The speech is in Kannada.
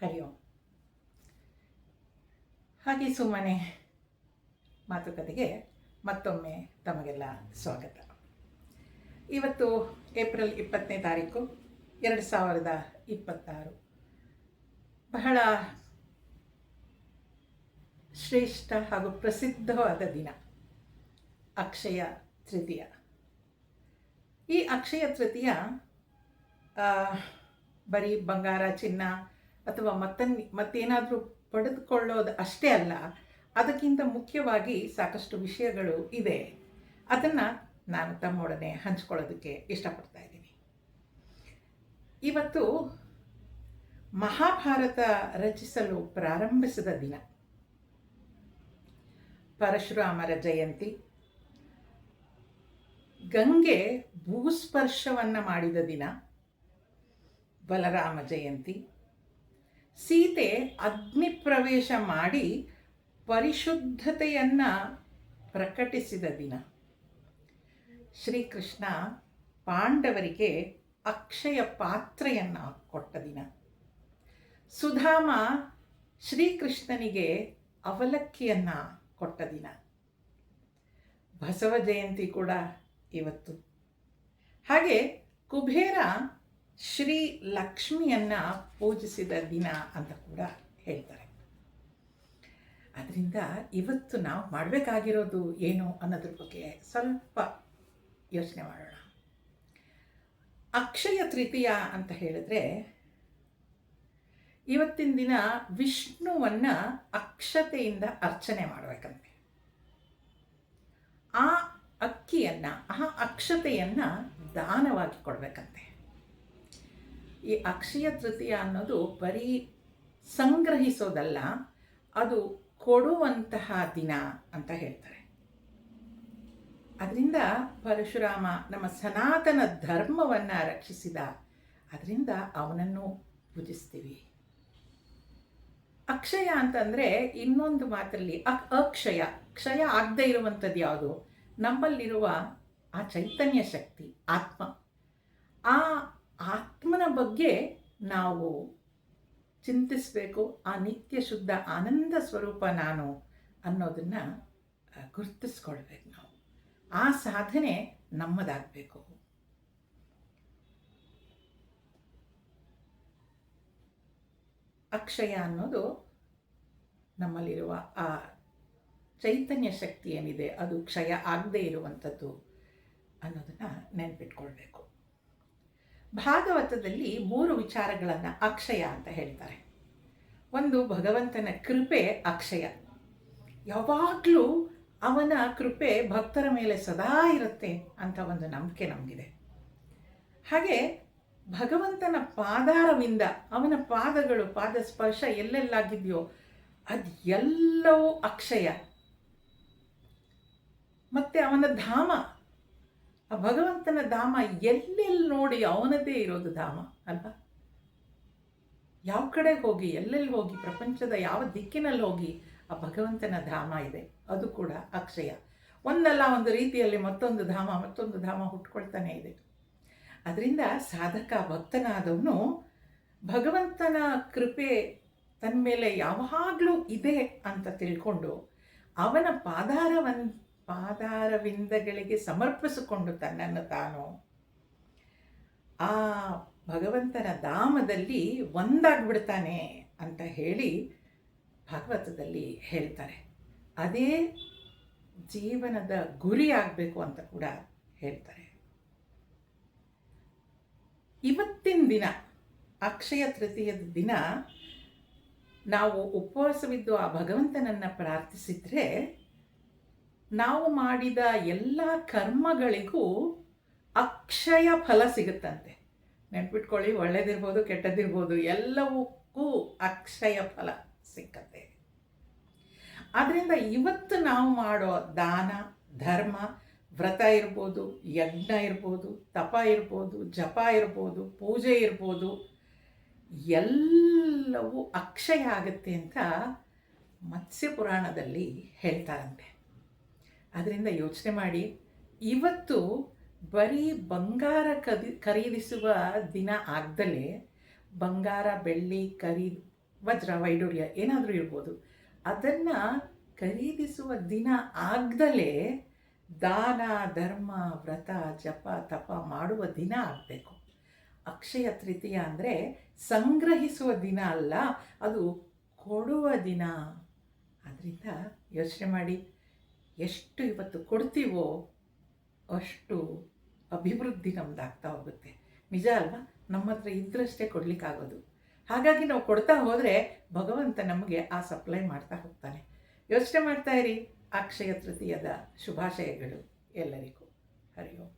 ಹರಿ ಓಂ. ಹಾಗೆ ಸುಮ್ಮನೆ ಮಾತುಕತೆಗೆ ಮತ್ತೊಮ್ಮೆ ತಮಗೆಲ್ಲ ಸ್ವಾಗತ. ಇವತ್ತು ಏಪ್ರಿಲ್ 20ನೇ ತಾರೀಕು 2026. ಬಹಳ ಶ್ರೇಷ್ಠ ಹಾಗೂ ಪ್ರಸಿದ್ಧವಾದ ದಿನ, ಅಕ್ಷಯ ತೃತೀಯ. ಈ ಅಕ್ಷಯ ತೃತೀಯ ಬರೀ ಬಂಗಾರ, ಚಿನ್ನ ಅಥವಾ ಮತ್ತೇನಾದರೂ ಪಡೆದುಕೊಳ್ಳೋದು ಅಷ್ಟೇ ಅಲ್ಲ, ಅದಕ್ಕಿಂತ ಮುಖ್ಯವಾಗಿ ಸಾಕಷ್ಟು ವಿಷಯಗಳು ಇದೆ. ಅದನ್ನು ನಾನು ತಮ್ಮೊಡನೆ ಹಂಚ್ಕೊಳ್ಳೋದಕ್ಕೆ ಇಷ್ಟಪಡ್ತಾ ಇದ್ದೀನಿ. ಇವತ್ತು ಮಹಾಭಾರತ ರಚಿಸಲು ಪ್ರಾರಂಭಿಸಿದ ದಿನ, ಪರಶುರಾಮರ ಜಯಂತಿ, ಗಂಗೆ ಭೂಸ್ಪರ್ಶವನ್ನು ಮಾಡಿದ ದಿನ ಬಲರಾಮ ಜಯಂತಿ, ಸೀತೆ ಅಗ್ನಿ ಪ್ರವೇಶ ಮಾಡಿ ಪರಿಶುದ್ಧತೆಯನ್ನು ಪ್ರಕಟಿಸಿದ ದಿನ, ಶ್ರೀಕೃಷ್ಣ ಪಾಂಡವರಿಗೆ ಅಕ್ಷಯ ಪಾತ್ರೆಯನ್ನು ಕೊಟ್ಟ ದಿನ, ಸುಧಾಮ ಶ್ರೀಕೃಷ್ಣನಿಗೆ ಅವಲಕ್ಕಿಯನ್ನು ಕೊಟ್ಟ ದಿನ, ಬಸವ ಜಯಂತಿ ಕೂಡ ಇವತ್ತು. ಹಾಗೆ ಕುಬೇರ ಶ್ರೀ ಲಕ್ಷ್ಮಿಯನ್ನು ಪೂಜಿಸಿದ ದಿನ ಅಂತ ಕೂಡ ಹೇಳ್ತಾರೆ. ಅದರಿಂದ ಇವತ್ತು ನಾವು ಮಾಡಬೇಕಾಗಿರೋದು ಏನು ಅನ್ನೋದ್ರ ಬಗ್ಗೆ ಸ್ವಲ್ಪ ಯೋಚನೆ ಮಾಡೋಣ. ಅಕ್ಷಯ ತೃತೀಯ ಅಂತ ಹೇಳಿದ್ರೆ, ಇವತ್ತಿನ ದಿನ ವಿಷ್ಣುವನ್ನು ಅಕ್ಷತೆಯಿಂದ ಅರ್ಚನೆ ಮಾಡಬೇಕಂತೆ. ಆ ಅಕ್ಕಿಯನ್ನು, ಆ ಅಕ್ಷತೆಯನ್ನು ದಾನವಾಗಿ ಕೊಡಬೇಕಂತೆ. ಈ ಅಕ್ಷಯ ತೃತೀಯ ಅನ್ನೋದು ಬರೀ ಸಂಗ್ರಹಿಸೋದಲ್ಲ, ಅದು ಕೊಡುವಂತಹ ದಿನ ಅಂತ ಹೇಳ್ತಾರೆ. ಅದರಿಂದ ಪರಶುರಾಮ ನಮ್ಮ ಸನಾತನ ಧರ್ಮವನ್ನು ರಕ್ಷಿಸಿದ, ಅದರಿಂದ ಅವನನ್ನು ಪೂಜಿಸ್ತೀವಿ. ಅಕ್ಷಯ ಅಂತಂದರೆ ಇನ್ನೊಂದು ಮಾತಲ್ಲಿ ಅಕ್ಷಯ, ಕ್ಷಯ ಆಗದೇ ಇರುವಂಥದ್ದು ಯಾವುದು? ನಮ್ಮಲ್ಲಿರುವ ಆ ಚೈತನ್ಯ ಶಕ್ತಿ, ಆತ್ಮ. ಆ ಆತ್ಮನ ಬಗ್ಗೆ ನಾವು ಚಿಂತಿಸಬೇಕು. ಆ ನಿತ್ಯ ಶುದ್ಧ ಆನಂದ ಸ್ವರೂಪ ನಾನು ಅನ್ನೋದನ್ನು ಗುರುತಿಸ್ಕೊಳ್ಬೇಕು. ನಾವು ಆ ಸಾಧನೆ ನಮ್ಮದಾಗಬೇಕು. ಅಕ್ಷಯ ಅನ್ನೋದು ನಮ್ಮಲ್ಲಿರುವ ಆ ಚೈತನ್ಯ ಶಕ್ತಿ ಏನಿದೆ, ಅದು ಕ್ಷಯ ಆಗದೇ ಇರುವಂಥದ್ದು ಅನ್ನೋದನ್ನು ನೆನಪಿಟ್ಕೊಳ್ಬೇಕು. ಭಾಗವತದಲ್ಲಿ 3 ವಿಚಾರಗಳನ್ನು ಅಕ್ಷಯ ಅಂತ ಹೇಳ್ತಾರೆ. ಒಂದು, ಭಗವಂತನ ಕೃಪೆ ಅಕ್ಷಯ. ಯಾವಾಗಲೂ ಅವನ ಕೃಪೆ ಭಕ್ತರ ಮೇಲೆ ಸದಾ ಇರುತ್ತೆ ಅಂತ ಒಂದು ನಂಬಿಕೆ ನಮಗಿದೆ. ಹಾಗೆ ಭಗವಂತನ ಪಾದಾರವಿಂದ, ಅವನ ಪಾದಗಳು, ಪಾದ ಸ್ಪರ್ಶ ಎಲ್ಲೆಲ್ಲಾಗಿದೆಯೋ ಅದು ಎಲ್ಲವೂ ಅಕ್ಷಯ. ಮತ್ತು ಅವನ ಧಾಮ, ಆ ಭಗವಂತನ ಧಾಮ ಎಲ್ಲೆಲ್ಲಿ ನೋಡಿ ಅವನದೇ ಇರೋದು ಧಾಮ ಅಲ್ವಾ? ಯಾವ ಕಡೆ ಹೋಗಿ, ಎಲ್ಲೆಲ್ಲಿ ಹೋಗಿ, ಪ್ರಪಂಚದ ಯಾವ ದಿಕ್ಕಿನಲ್ಲಿ ಹೋಗಿ ಆ ಭಗವಂತನ ಧಾಮ ಇದೆ, ಅದು ಕೂಡ ಅಕ್ಷಯ. ಒಂದಲ್ಲ ಒಂದು ರೀತಿಯಲ್ಲಿ ಮತ್ತೊಂದು ಧಾಮ ಹುಟ್ಕೊಳ್ತಾನೆ ಇದೆ. ಅದರಿಂದ ಸಾಧಕ, ಭಕ್ತನಾದವನು ಭಗವಂತನ ಕೃಪೆ ತನ್ನ ಮೇಲೆ ಯಾವಾಗಲೂ ಇದೆ ಅಂತ ತಿಳ್ಕೊಂಡು ಅವನ ಪಾದಾರವಿಂದಗಳಿಗೆ ಸಮರ್ಪಿಸಿಕೊಂಡು ತನ್ನನ್ನು ತಾನು ಆ ಭಗವಂತನ ಧಾಮದಲ್ಲಿ ಒಂದಾಗ್ಬಿಡ್ತಾನೆ ಅಂತ ಹೇಳಿ ಭಾಗವತದಲ್ಲಿ ಹೇಳ್ತಾರೆ. ಅದೇ ಜೀವನದ ಗುರಿ ಆಗಬೇಕು ಅಂತ ಕೂಡ ಹೇಳ್ತಾರೆ. ಇವತ್ತಿನ ದಿನ, ಅಕ್ಷಯ ತೃತೀಯದ ದಿನ, ನಾವು ಉಪವಾಸವಿದ್ದು ಆ ಭಗವಂತನನ್ನು ಪ್ರಾರ್ಥಿಸಿದರೆ ನಾವು ಮಾಡಿದ ಎಲ್ಲ ಕರ್ಮಗಳಿಗೂ ಅಕ್ಷಯ ಫಲ ಸಿಗುತ್ತಂತೆ. ನೆನ್ಪಿಟ್ಕೊಳ್ಳಿ, ಒಳ್ಳೇದಿರ್ಬೋದು ಕೆಟ್ಟದ್ದಿರ್ಬೋದು, ಎಲ್ಲವಕ್ಕೂ ಅಕ್ಷಯ ಫಲ ಸಿಕ್ಕತ್ತೆ. ಆದ್ದರಿಂದ ಇವತ್ತು ನಾವು ಮಾಡೋ ದಾನ, ಧರ್ಮ, ವ್ರತ ಇರ್ಬೋದು, ಯಜ್ಞ ಇರ್ಬೋದು, ತಪ ಇರ್ಬೋದು, ಜಪ ಇರ್ಬೋದು, ಪೂಜೆ ಇರ್ಬೋದು, ಎಲ್ಲವೂ ಅಕ್ಷಯ ಆಗುತ್ತೆ ಅಂತ ಮತ್ಸ್ಯ ಪುರಾಣದಲ್ಲಿ ಹೇಳ್ತಾರಂತೆ. ಅದರಿಂದ ಯೋಚನೆ ಮಾಡಿ, ಇವತ್ತು ಬರೀ ಬಂಗಾರ ಖರೀದಿಸುವ ದಿನ ಆಗದಲೇ ಬಂಗಾರ ಬೆಳ್ಳಿ ವಜ್ರ ವೈಡೂರ್ಯ ಏನಾದರೂ ಇರ್ಬೋದು, ಅದನ್ನು ಖರೀದಿಸುವ ದಿನ ಆಗದಲೇ ದಾನ ಧರ್ಮ ವ್ರತ ಜಪ ತಪ ಮಾಡುವ ದಿನ ಆಗಬೇಕು. ಅಕ್ಷಯ ತೃತೀಯ ಅಂದರೆ ಸಂಗ್ರಹಿಸುವ ದಿನ ಅಲ್ಲ, ಅದು ಕೊಡುವ ದಿನ. ಆದ್ದರಿಂದ ಯೋಚನೆ ಮಾಡಿ, ಎಷ್ಟು ಇವತ್ತು ಕೊಡ್ತೀವೋ ಅಷ್ಟು ಅಭಿವೃದ್ಧಿ ನಮ್ಮದಾಗ್ತಾ ಹೋಗುತ್ತೆ. ನಿಜ ಅಲ್ವಾ? ನಮ್ಮ ಹತ್ರ ಇದ್ದರಷ್ಟೇ ಕೊಡಲಿಕ್ಕಾಗೋದು. ಹಾಗಾಗಿ ನಾವು ಕೊಡ್ತಾ ಹೋದರೆ ಭಗವಂತ ನಮಗೆ ಆ ಸಪ್ಲೈ ಮಾಡ್ತಾ ಹೋಗ್ತಾನೆ. ಯೋಚನೆ ಮಾಡ್ತಾ ಇರಿ. ಅಕ್ಷಯ ತೃತೀಯದ ಶುಭಾಶಯಗಳು ಎಲ್ಲರಿಗೂ. ಹರಿ ಓಂ.